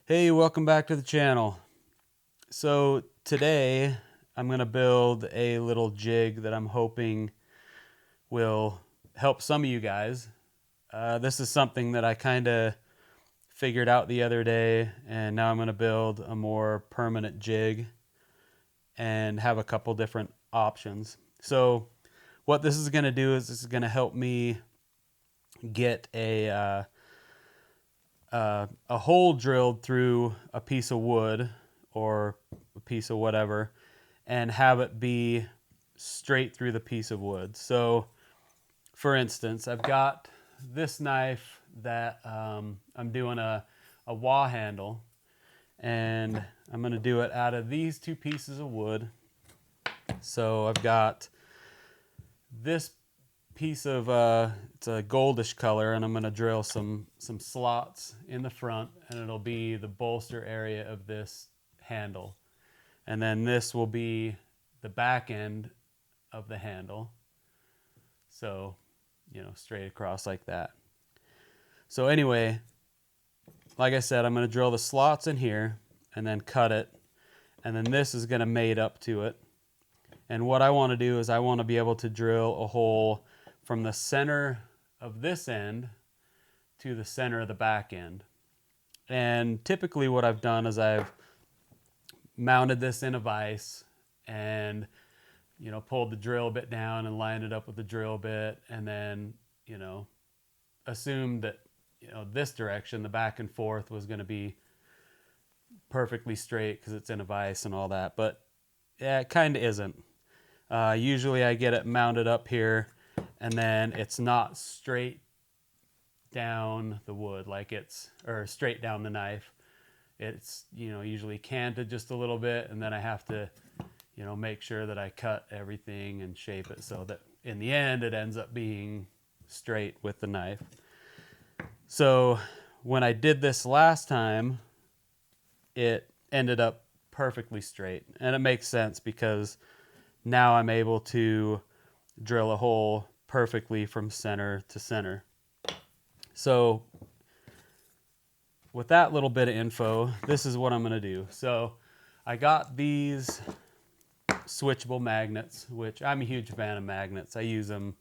Hey, welcome back to the channel. So today I'm going to build a little jig that I'm hoping will help some of you guys. This is something that I kind of figured out the other day, and now I'm going to build a more permanent jig and have a couple different options. So what this is going to do is this is going to help me get a hole drilled through a piece of wood or a piece of whatever and have it be straight through the piece of wood. So for instance, I've got this knife that I'm doing a wah handle, and I'm going to do it out of these two pieces of wood. So I've got this piece of it's a goldish color, and I'm going to drill some slots in the front, and it'll be the bolster area of this handle. And then this will be the back end of the handle, so straight across like that. So anyway, like I said, I'm going to drill the slots in here and then cut it, and then this is going to mate up to it. And what I want to do is I want to be able to drill a hole from the center of this end to the center of the back end. And typically what I've done is I've mounted this in a vise and pulled the drill bit down and lined it up with the drill bit, and then assumed that this direction, the back and forth, was going to be perfectly straight because it's in a vise and all that. But yeah, it kind of isn't. Usually I get it mounted up here, and then it's not straight down the wood or straight down the knife. It's usually canted just a little bit, and then I have to make sure that I cut everything and shape it so that in the end it ends up being straight with the knife. So when I did this last time, it ended up perfectly straight, and it makes sense because now I'm able to drill a hole perfectly from center to center. So with that little bit of info, this is what I'm going to do. So I got these switchable magnets, which I'm a huge fan of magnets. I use them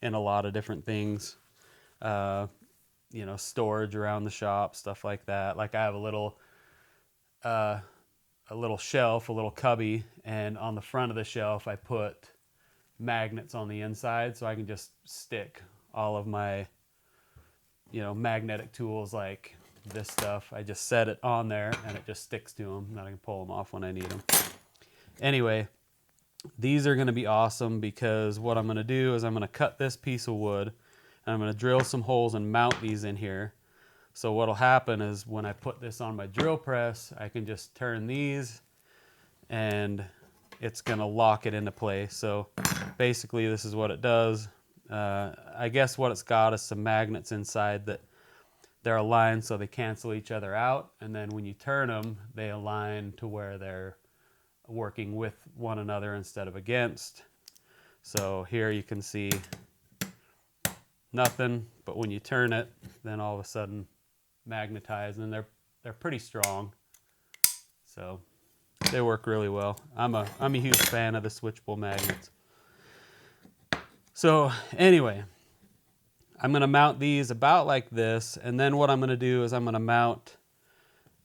in a lot of different things, storage around the shop, stuff like that. Like I have a little shelf, a little cubby, and on the front of the shelf I put magnets on the inside, so I can just stick all of my magnetic tools like this stuff. I just set it on there and it just sticks to them, and I can pull them off when I need them. Anyway, these are going to be awesome because what I'm going to do is I'm going to cut this piece of wood and I'm going to drill some holes and mount these in here. So what'll happen is when I put this on my drill press, I can just turn these and it's going to lock it into place. So basically this is what it does. I guess what it's got is some magnets inside that they're aligned so they cancel each other out, and then when you turn them, they align to where they're working with one another instead of against. So here you can see nothing, but when you turn it, then all of a sudden magnetize, and they're pretty strong, so they work really well. I'm a huge fan of the switchable magnets. So anyway, I'm going to mount these about like this, and then what I'm going to do is I'm going to mount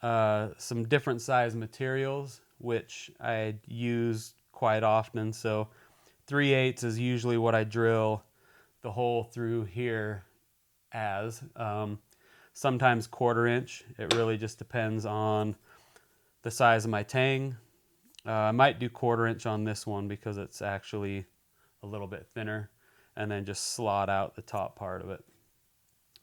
some different size materials, which I use quite often. So 3/8 is usually what I drill the hole through here as. Sometimes 1/4 inch. It really just depends on the size of my tang. I might do 1/4 inch on this one because it's actually a little bit thinner, and then just slot out the top part of it.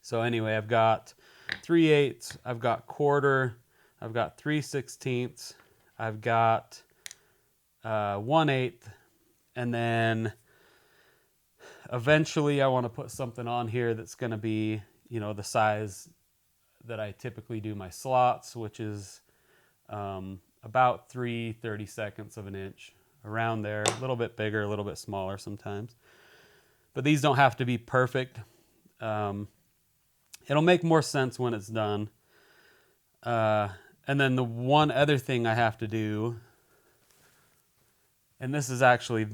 So anyway, I've got 3/8, I've got 1/4, I've got 3/16, I've got 1/8, and then eventually I want to put something on here that's going to be, the size that I typically do my slots, which is about 3/32 of an inch, around there, a little bit bigger, a little bit smaller sometimes. But these don't have to be perfect. It'll make more sense when it's done. And then the one other thing I have to do, and this is actually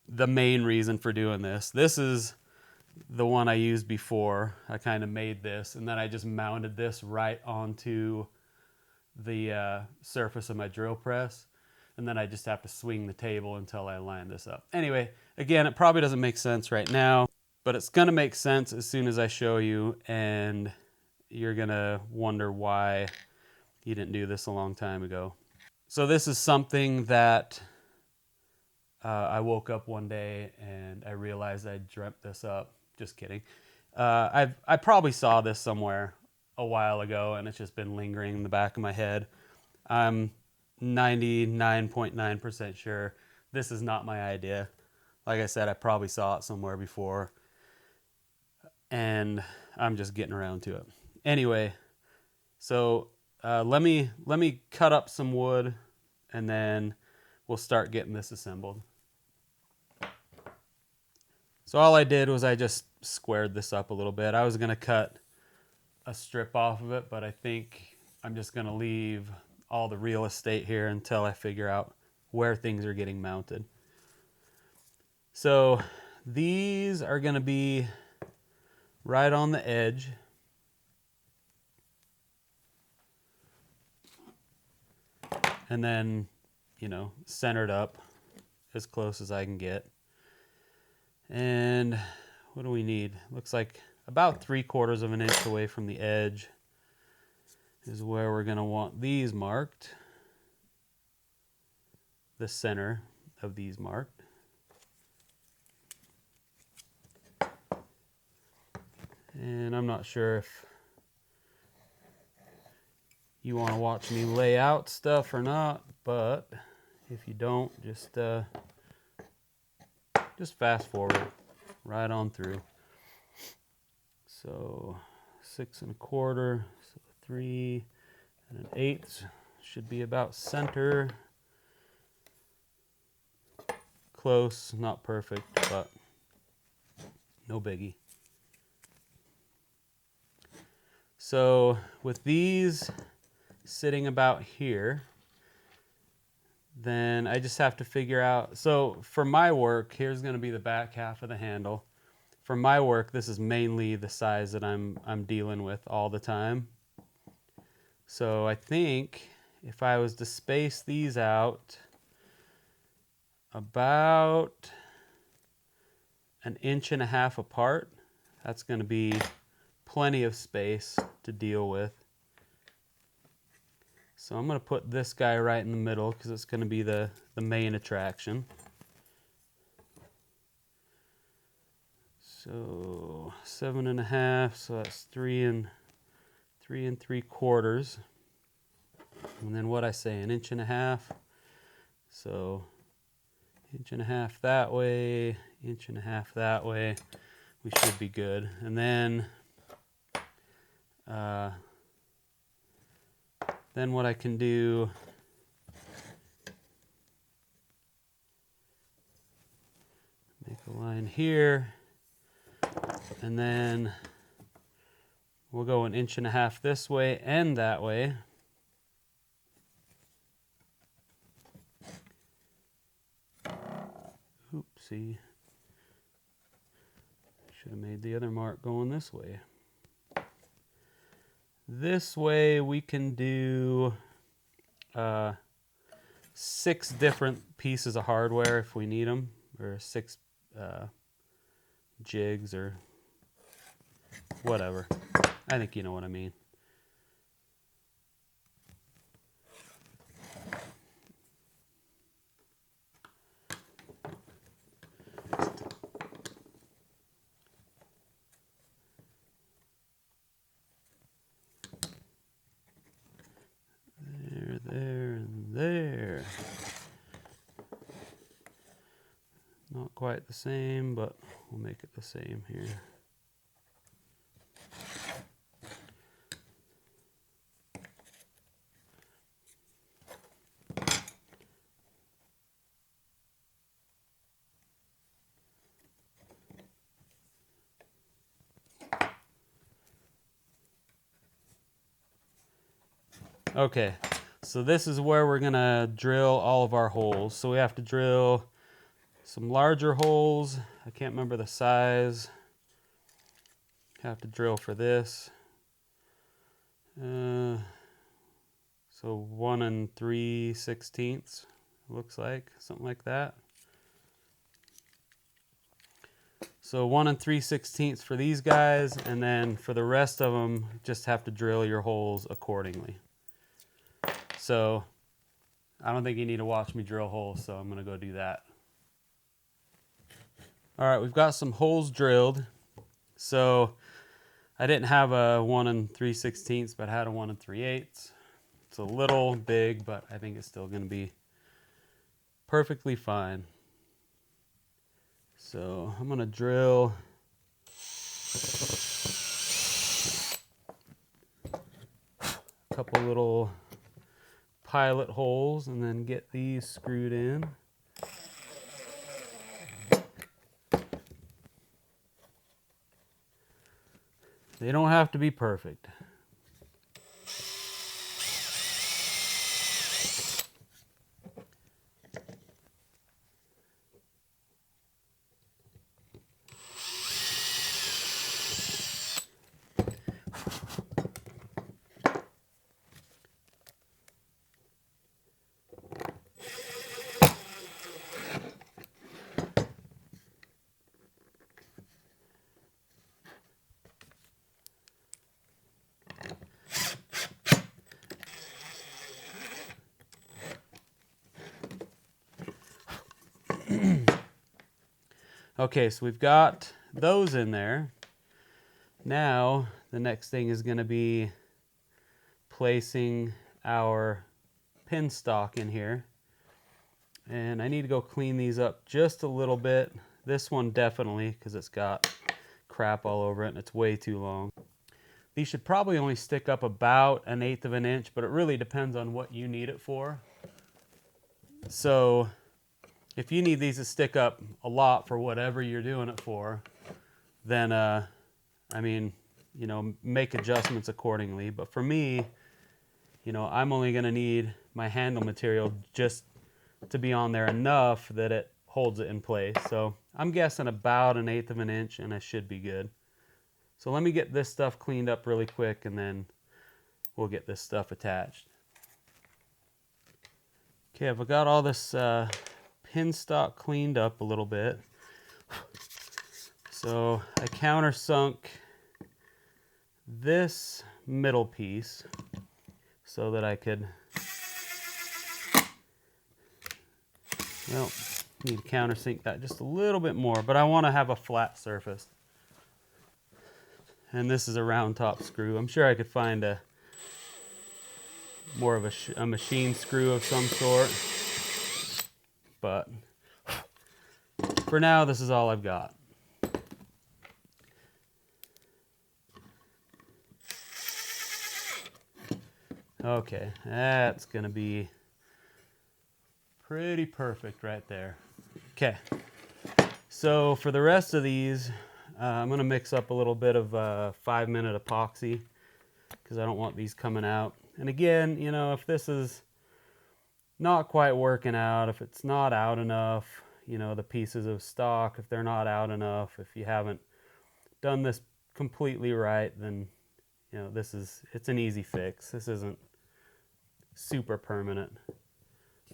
the main reason for doing this. This is the one I used before. I kind of made this, and then I just mounted this right onto the surface of my drill press. And then I just have to swing the table until I line this up. Anyway, again, it probably doesn't make sense right now, but it's going to make sense as soon as I show you, and you're going to wonder why you didn't do this a long time ago. So this is something that I woke up one day and I realized I dreamt this up. Just kidding. I probably saw this somewhere a while ago, and it's just been lingering in the back of my head. I'm 99.9% sure this is not my idea. Like I said, I probably saw it somewhere before, and I'm just getting around to it. Anyway, so let me cut up some wood, and then we'll start getting this assembled. So all I did was I just squared this up a little bit. I was going to cut a strip off of it, but I think I'm just going to leave all the real estate here until I figure out where things are getting mounted. So these are going to be right on the edge. And then, you know, centered up as close as I can get. And what do we need? Looks like about 3/4 of an inch away from the edge is where we're going to want these marked. The center of these marked. And I'm not sure if you want to watch me lay out stuff or not, but if you don't, just fast forward right on through. So 6 1/4, so 3 1/8 should be about center. Close, not perfect, but no biggie. So with these sitting about here, then I just have to figure out, so for my work, here's going to be the back half of the handle. For my work, this is mainly the size that I'm dealing with all the time. So I think if I was to space these out about 1.5 inches apart, that's going to be plenty of space to deal with. So I'm going to put this guy right in the middle because it's going to be the main attraction. So 7 1/2, so that's 3 3/4. And then what I say, 1.5 inches. So 1.5 inches that way, 1.5 inches that way. We should be good. And then what I can do, make a line here, and then we'll go 1.5 inches this way and that way. Oopsie. Should have made the other mark going this way. This way we can do 6 different pieces of hardware if we need them, or 6 jigs or whatever. I think you know what I mean. There, and there. Not quite the same, but we'll make it the same here. Okay, So this is where we're gonna drill all of our holes. So we have to drill some larger holes. I can't remember the size. Have to drill for this. So 1 3/16 looks like, something like that. So 1 3/16 for these guys, and then for the rest of them, just have to drill your holes accordingly. So I don't think you need to watch me drill holes, so I'm gonna go do that. All right, we've got some holes drilled. So I didn't have a 1 3/16, but I had a 1 3/8. It's a little big, but I think it's still gonna be perfectly fine. So I'm gonna drill a couple little pilot holes and then get these screwed in. They don't have to be perfect. Okay, so we've got those in there. Now, the next thing is going to be placing our pin stock in here. And I need to go clean these up just a little bit. This one definitely, because it's got crap all over it and it's way too long. These should probably only stick up about 1/8 of an inch, but it really depends on what you need it for. So if you need these to stick up a lot for whatever you're doing it for, then, I mean, you know, make adjustments accordingly. But for me, you know, I'm only going to need my handle material just to be on there enough that it holds it in place. So I'm guessing about 1/8 of an inch and I should be good. So let me get this stuff cleaned up really quick and then we'll get this stuff attached. Okay, I've got all this pin stock cleaned up a little bit. So I countersunk this middle piece so that I could, well, need to countersink that just a little bit more, but I want to have a flat surface. And this is a round top screw. I'm sure I could find a more of a machine screw of some sort, but for now, this is all I've got. Okay, that's gonna be pretty perfect right there. Okay, so for the rest of these, I'm gonna mix up a little bit of 5-minute epoxy because I don't want these coming out. And again, you know, if this is not quite working out, if it's not out enough, you know, the pieces of stock, if they're not out enough, if you haven't done this completely right, then, you know, it's an easy fix. This isn't super permanent. I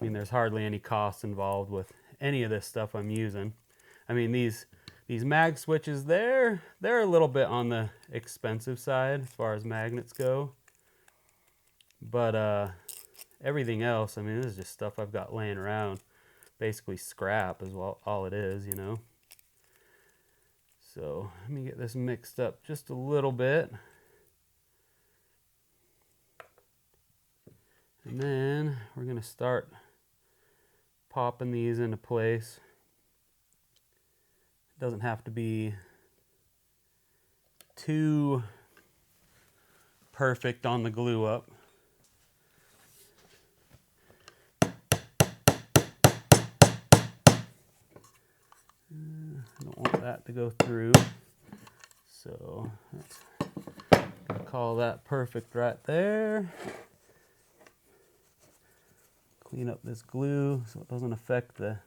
mean, there's hardly any cost involved with any of this stuff I'm using. I mean, these mag switches, they're a little bit on the expensive side as far as magnets go. But everything else, I mean, this is just stuff I've got laying around. Basically scrap is all it is, you know. So let me get this mixed up just a little bit. And then we're going to start popping these into place. It doesn't have to be too perfect on the glue up. I don't want that to go through. So let's call that perfect right there. clean up this glue so it doesn't affect the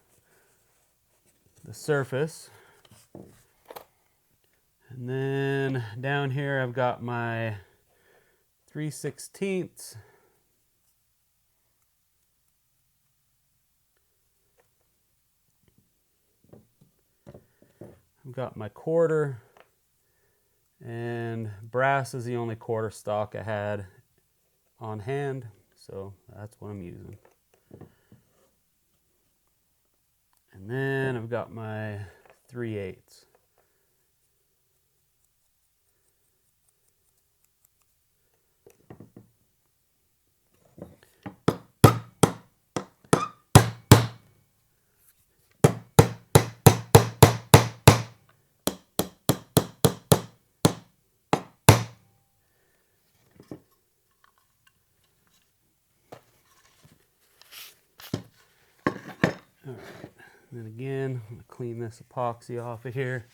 surface. And then down here I've got my 3/16. I've got my quarter, and brass is the only quarter stock I had on hand, so that's what I'm using. And then I've got my 3/8. All right, and then again, I'm gonna clean this epoxy off of here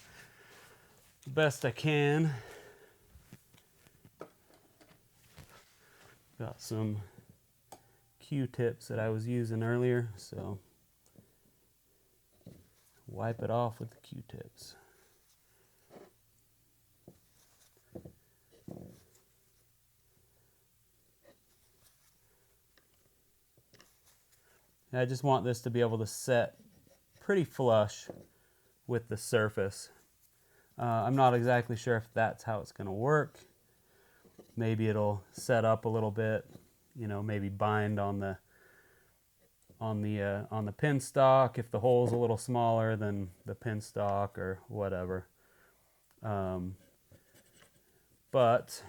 the best I can. Got some Q-tips that I was using earlier, so wipe it off with the Q-tips. I just want this to be able to set pretty flush with the surface. I'm not exactly sure if that's how it's going to work. Maybe it'll set up a little bit, you know, maybe bind on the pin stock if the hole's a little smaller than the pin stock or whatever. But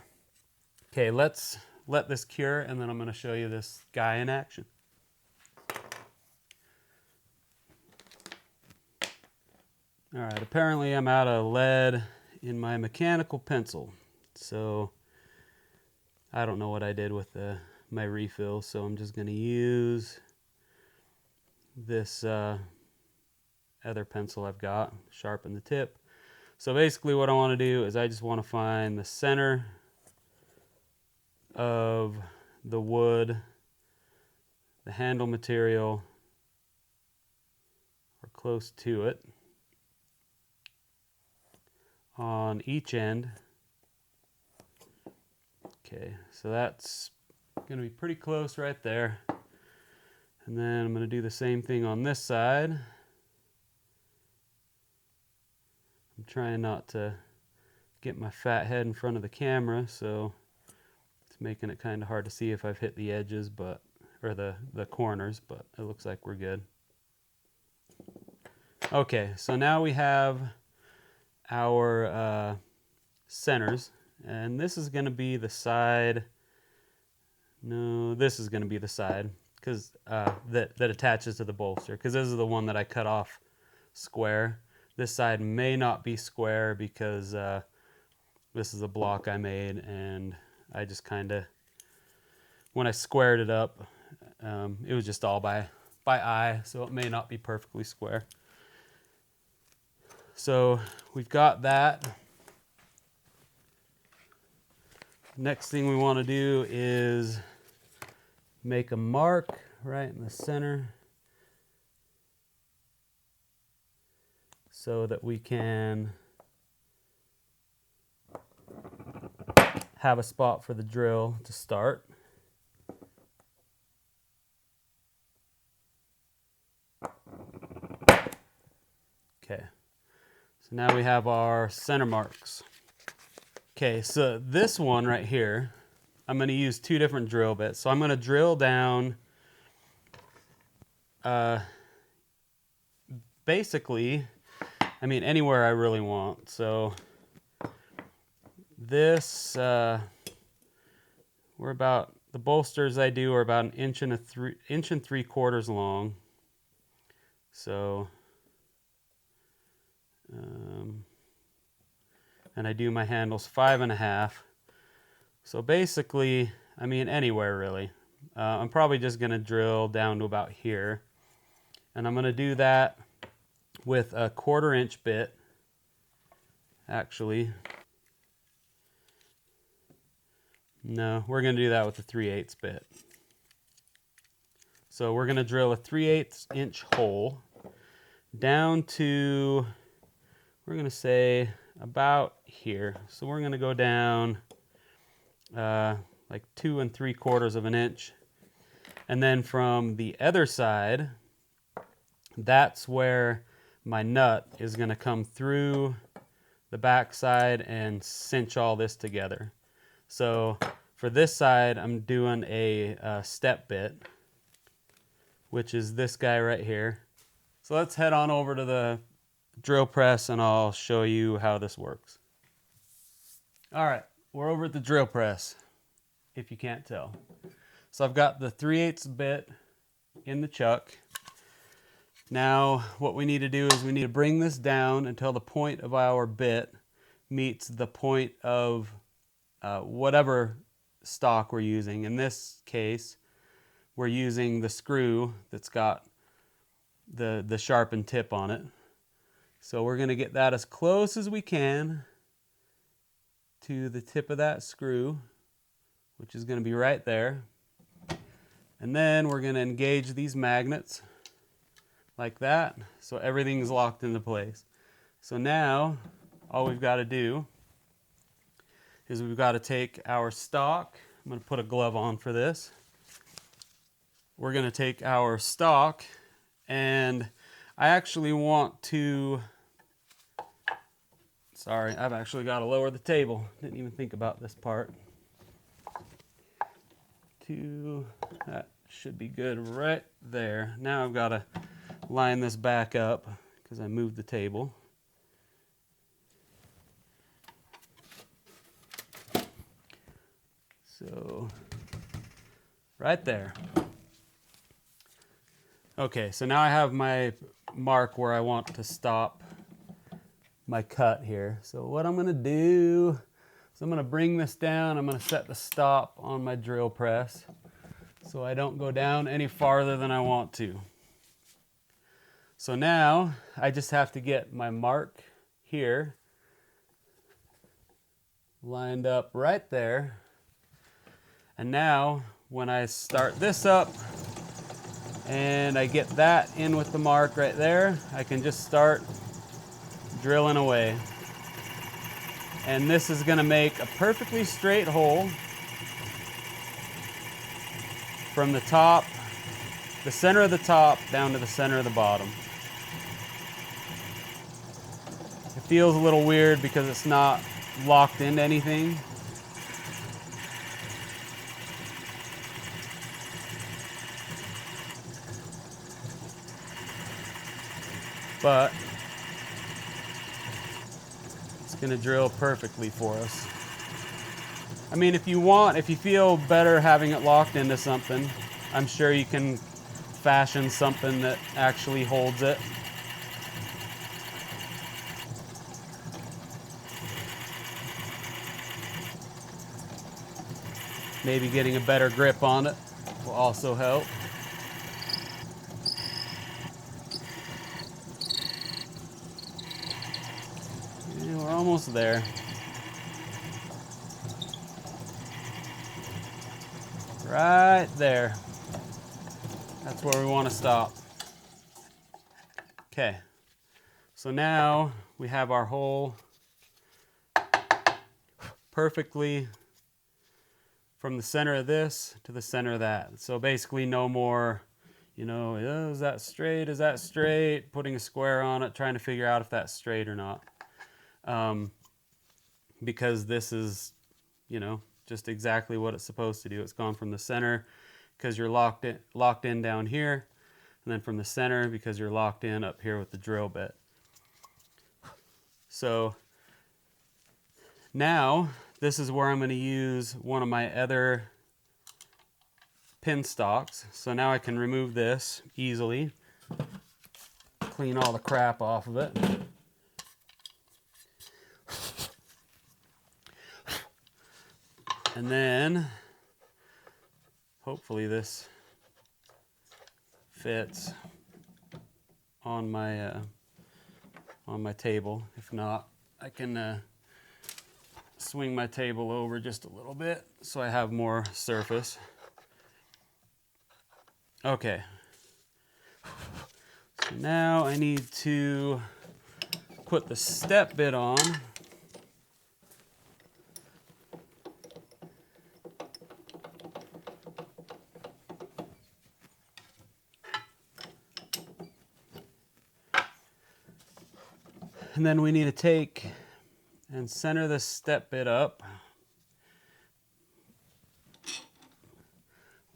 okay, let's let this cure, and then I'm going to show you this guy in action. All right, apparently I'm out of lead in my mechanical pencil, so I don't know what I did with my refill, so I'm just going to use this other pencil I've got, sharpen the tip. So basically what I want to do is I just want to find the center of the wood, the handle material, or close to it, on each end. Okay, so that's going to be pretty close right there. And then I'm going to do the same thing on this side. I'm trying not to get my fat head in front of the camera, so it's making it kind of hard to see if I've hit the edges, but or the corners, but it looks like we're good. Okay, so now we have our centers, and this is going to be the side. No, this is going to be the side because that attaches to the bolster, because this is the one that I cut off square. This side may not be square because this is a block I made, and I just kind of, when I squared it up, it was just all by eye, so it may not be perfectly square. So we've got that. Next thing we want to do is make a mark right in the center so that we can have a spot for the drill to start. Okay, so now we have our center marks. Okay, so this one right here, I'm going to use two different drill bits. So I'm going to drill down basically, I mean, anywhere I really want. So this, we're about, the bolsters I do are about 1 inch and 3/4 long. So, and I do my handles 5.5. So basically, I mean, anywhere really. I'm probably just going to drill down to about here. And I'm going to do that with a 1/4 inch bit, actually. No, we're going to do that with the 3/8 bit. So we're going to drill a 3/8 inch hole down to, we're going to say about here. So we're going to go down like 2 3/4 inches. And then from the other side, that's where my nut is going to come through the back side and cinch all this together. So for this side, I'm doing a step bit, which is this guy right here. So let's head on over to the drill press and I'll show you how this works. All right, we're over at the drill press, if you can't tell. So I've got the 3/8 bit in the chuck. Now what we need to do is we need to bring this down until the point of our bit meets the point of whatever stock we're using. In this case, we're using the screw that's got the sharpened tip on it. So we're going to get that as close as we can to the tip of that screw, which is going to be right there. And then we're going to engage these magnets like that, so everything's locked into place. So now all we've got to do is we've got to take our stock. I'm going to put a glove on for this. We're going to take our stock, and I actually want to, sorry, I've actually got to lower the table. Didn't even think about this part. That should be good right there. Now I've got to line this back up because I moved the table. So right there. Okay, so now I have my mark where I want to stop my cut here. So what I'm going to do is I'm going to bring this down. I'm going to set the stop on my drill press so I don't go down any farther than I want to. So now I just have to get my mark here lined up right there. And now when I start this up and I get that in with the mark right there, I can just start drilling away. And this is going to make a perfectly straight hole from the top, the center of the top down to the center of the bottom. It feels a little weird because it's not locked into anything. But it's going to drill perfectly for us. I mean, if you feel better having it locked into something, I'm sure you can fashion something that actually holds it. Maybe getting a better grip on it will also help. And we're almost there. Right there. That's where we want to stop. Okay. So now we have our hole perfectly from the center of this to the center of that. So basically no more, is that straight? Is that straight? Putting a square on it, trying to figure out if that's straight or not. Because this is, just exactly what it's supposed to do. It's gone from the center because you're locked in down here, and then from the center because you're locked in up here with the drill bit. So now this is where I'm going to use one of my other pin stocks. So now I can remove this easily, clean all the crap off of it. And then hopefully this fits on my table. If not, I can swing my table over just a little bit so I have more surface. Okay. So now I need to put the step bit on. And then we need to take and center the step bit up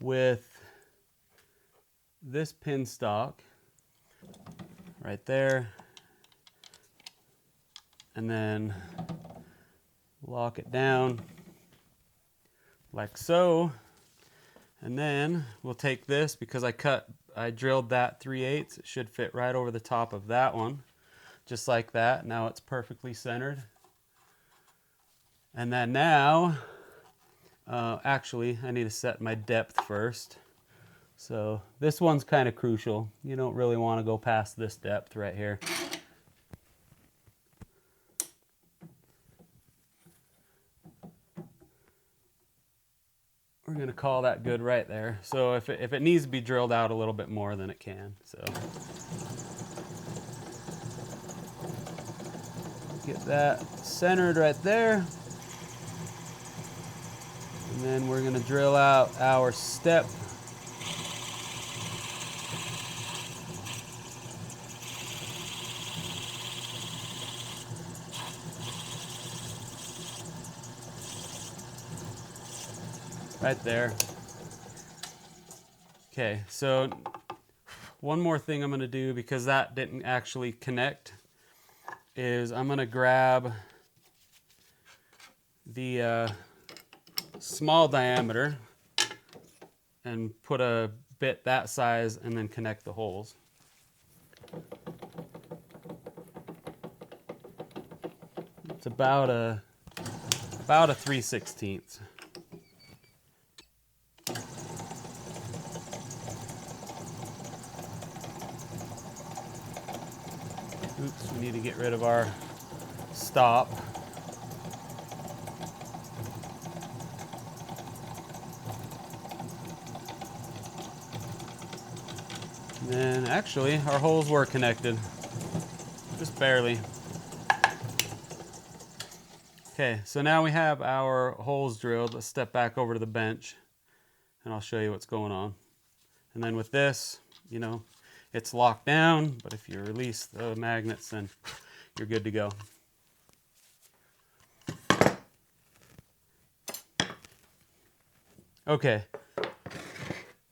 with this pin stock right there, and then lock it down like so. And then we'll take this, because I drilled that 3/8, it should fit right over the top of that one, just like that. Now it's perfectly centered. And then now, actually, I need to set my depth first. So this one's kind of crucial. You don't really want to go past this depth right here. We're going to call that good right there. So if it needs to be drilled out a little bit more, then it can. So get that centered right there. And then we're going to drill out our step. Right there. Okay, so one more thing I'm going to do, because that didn't actually connect, is I'm going to grab the small diameter and put a bit that size and then connect the holes. It's about a 3/16. Oops, we need to get rid of our stop. And then actually our holes were connected, just barely. Okay, so now we have our holes drilled. Let's step back over to the bench and I'll show you what's going on. And then with this, you know, it's locked down, but if you release the magnets, then you're good to go. Okay,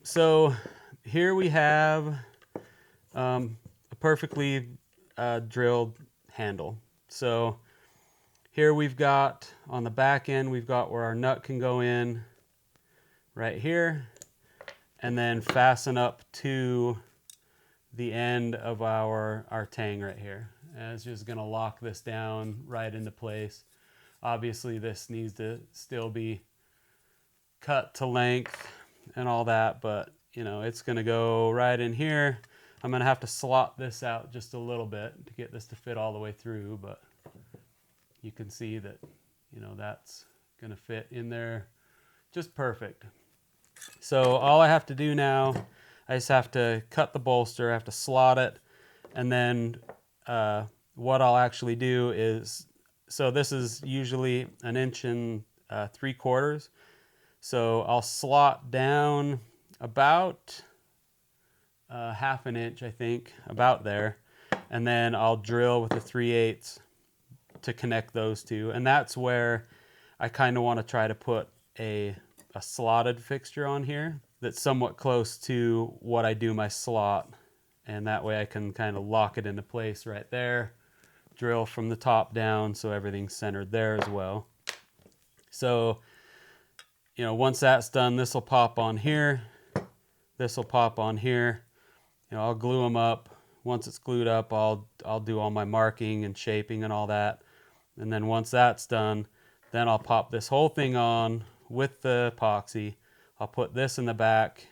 so here we have a perfectly drilled handle. So here we've got, on the back end, we've got where our nut can go in right here, and then fasten up to the end of our tang right here. And it's just gonna lock this down right into place. Obviously this needs to still be cut to length and all that, but you know, it's gonna go right in here. I'm gonna have to slot this out just a little bit to get this to fit all the way through, but you can see that, you know, that's gonna fit in there just perfect. So all I have to do now, I just have to cut the bolster, I have to slot it, and then what I'll actually do is, so this is usually 1 3/4 inches. So I'll slot down about 1/2 inch, I think, about there, and then I'll drill with the 3/8 to connect those two. And that's where I kind of want to try to put a slotted fixture on here that's somewhat close to what I do my slot, and that way I can kind of lock it into place right there, drill from the top down so everything's centered there as well. So, you know, once that's done, this will pop on here, this will pop on here. You know, I'll glue them up. Once it's glued up, I'll do all my marking and shaping and all that. And then once that's done, then I'll pop this whole thing on with the epoxy. I'll put this in the back,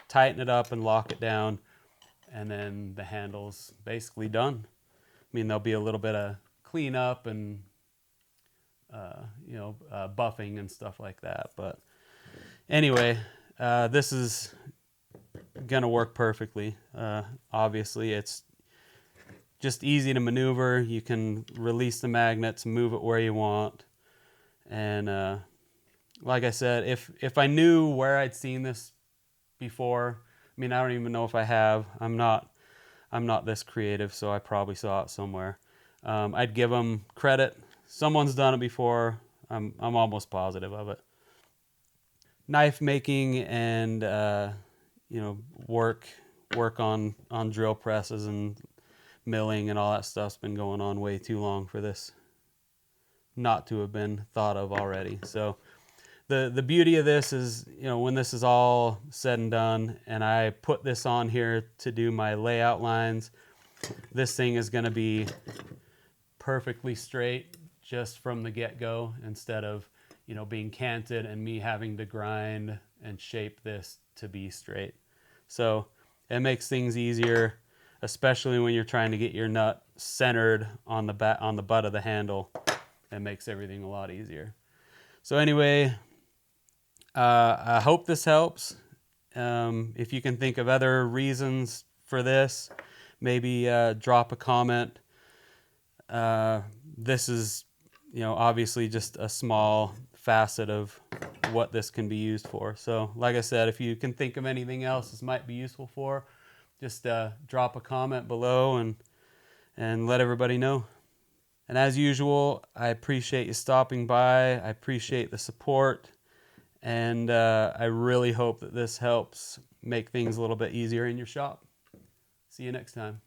tighten it up and lock it down, and then the handle's basically done. I mean, there'll be a little bit of cleanup and buffing and stuff like that. But anyway, this is gonna work perfectly. Obviously, it's just easy to maneuver. You can release the magnets, move it where you want, and like I said, if I knew where I'd seen this before, I mean, I don't even know if I have. I'm not this creative, so I probably saw it somewhere. I'd give them credit. Someone's done it before. I'm almost positive of it. Knife making and work on drill presses and milling and all that stuff's been going on way too long for this not to have been thought of already. So the beauty of this is, when this is all said and done and I put this on here to do my layout lines, this thing is going to be perfectly straight just from the get-go, instead of being canted and me having to grind and shape this to be straight. So it makes things easier, especially when you're trying to get your nut centered on the butt of the handle. It makes everything a lot easier. So anyway, I hope this helps. If you can think of other reasons for this, maybe drop a comment. This is, obviously just a small facet of what this can be used for. So like I said, if you can think of anything else this might be useful for, just drop a comment below and let everybody know. And as usual, I appreciate you stopping by. I appreciate the support. And I really hope that this helps make things a little bit easier in your shop. See you next time.